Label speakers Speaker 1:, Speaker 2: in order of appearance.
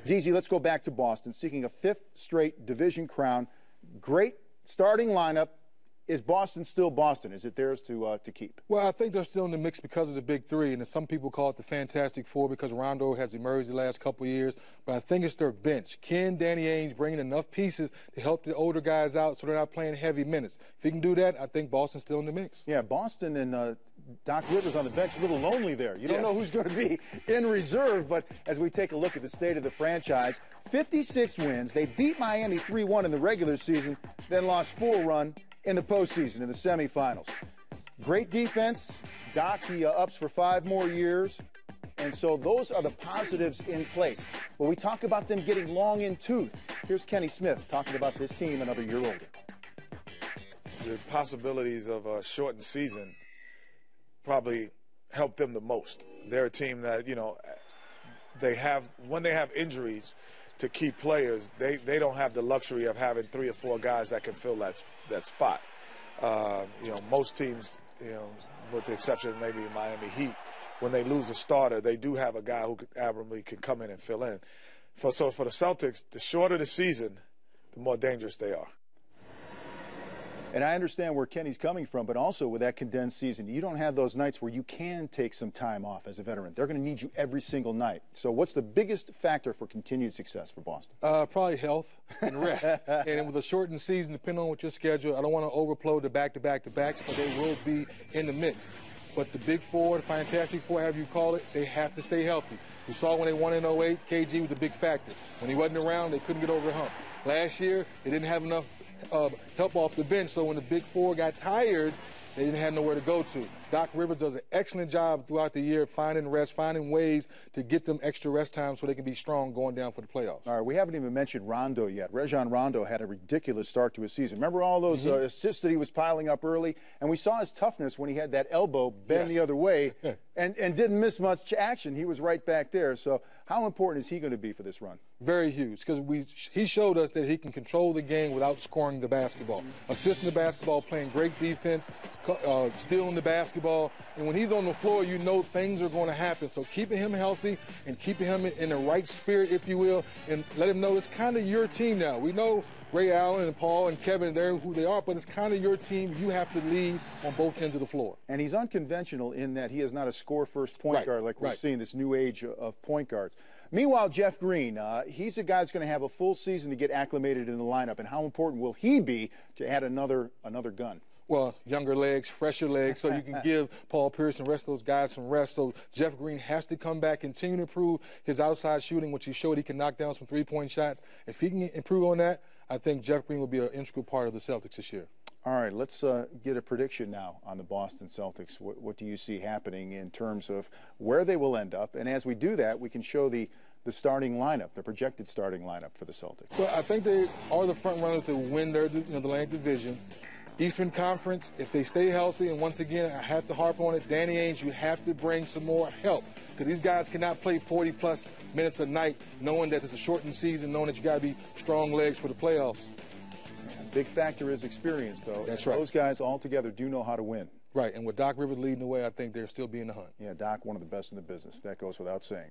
Speaker 1: DZ, let's go back to Boston, seeking a 5th straight division crown. Great starting lineup. Is Boston still Boston? Is it theirs to keep?
Speaker 2: Well, I think they're still in the mix because of the Big Three, and some people call it the Fantastic Four because Rondo has emerged the last couple of years. But I think it's their bench. Can Danny Ainge bring enough pieces to help the older guys out so they're not playing heavy minutes? If he can do that, I think Boston's still in the mix.
Speaker 1: Yeah, Boston and Doc Rivers on the bench, a little lonely there. You don't know who's going to be in reserve, but as we take a look at the state of the franchise, 56 wins. They beat Miami 3-1 in the regular season, then lost 4-1 in the postseason, in the semifinals. Great defense. Doc, he ups for 5 more years. And so those are the positives in place. When we talk about them getting long in tooth, here's Kenny Smith talking about this team another year older.
Speaker 3: The possibilities of a shortened season probably help them the most. They're a team that, you know, when they have injuries to key players, they don't have the luxury of having 3 or 4 guys that can fill that spot. You know, most teams, you know, with the exception of maybe Miami Heat, when they lose a starter, they do have a guy who admirably can come in and fill in. So for the Celtics, the shorter the season, the more dangerous they are.
Speaker 1: And I understand where Kenny's coming from, but also with that condensed season, you don't have those nights where you can take some time off as a veteran. They're going to need you every single night. So what's the biggest factor for continued success for Boston?
Speaker 2: Probably health and rest. And with a shortened season, depending on what your schedule, I don't want to overflow the back-to-back-to-backs, but they will be in the mix. But the Big Four, the Fantastic Four, however you call it, they have to stay healthy. We saw when they won in 08, KG was a big factor. When he wasn't around, they couldn't get over the hump. Last year, they didn't have enough help off the bench, so when the Big Four got tired, they didn't have nowhere to go to. Doc Rivers does an excellent job throughout the year finding rest, finding ways to get them extra rest time so they can be strong going down for the playoffs.
Speaker 1: All right, we haven't even mentioned Rondo yet. Rajon Rondo had a ridiculous start to his season. Remember all those assists that he was piling up early? And we saw his toughness when he had that elbow bend the other way and didn't miss much action. He was right back there. So how important is he going to be for this run? Very huge, because he showed us that he can control the game without scoring the basketball. Assisting the basketball, playing great defense, stealing the basketball. And when he's on the floor, you know things are going to happen. So keeping him healthy and keeping him in the right spirit, if you will, and let him know it's kind of your team now. We know Ray Allen and Paul and Kevin, they're who they are, but it's kind of your team. You have to lead on both ends of the floor. And he's unconventional in that he is not a score-first point guard like we're seeing this new age of point guards. Meanwhile, Jeff Green, he's a guy that's going to have a full season to get acclimated in the lineup. And how important will he be to add another gun? Well, younger legs, fresher legs, so you can give Paul Pierce and the rest of those guys some rest. So Jeff Green has to come back, continue to improve his outside shooting, which he showed he can knock down some three-point shots. If he can improve on that, I think Jeff Green will be an integral part of the Celtics this year. All right, let's get a prediction now on the Boston Celtics. What do you see happening in terms of where they will end up? And as we do that, we can show the starting lineup, the projected starting lineup for the Celtics. Well, I think they are the front runners to win their, the Atlantic Division. Eastern Conference, if they stay healthy, and once again, I have to harp on it, Danny Ainge, you have to bring some more help, because these guys cannot play 40-plus minutes a night knowing that it's a shortened season, knowing that you got to be strong legs for the playoffs. Big factor is experience, though. That's right. Those guys all together do know how to win. Right, and with Doc Rivers leading the way, I think they'll still be in the hunt. Yeah, Doc, one of the best in the business. That goes without saying.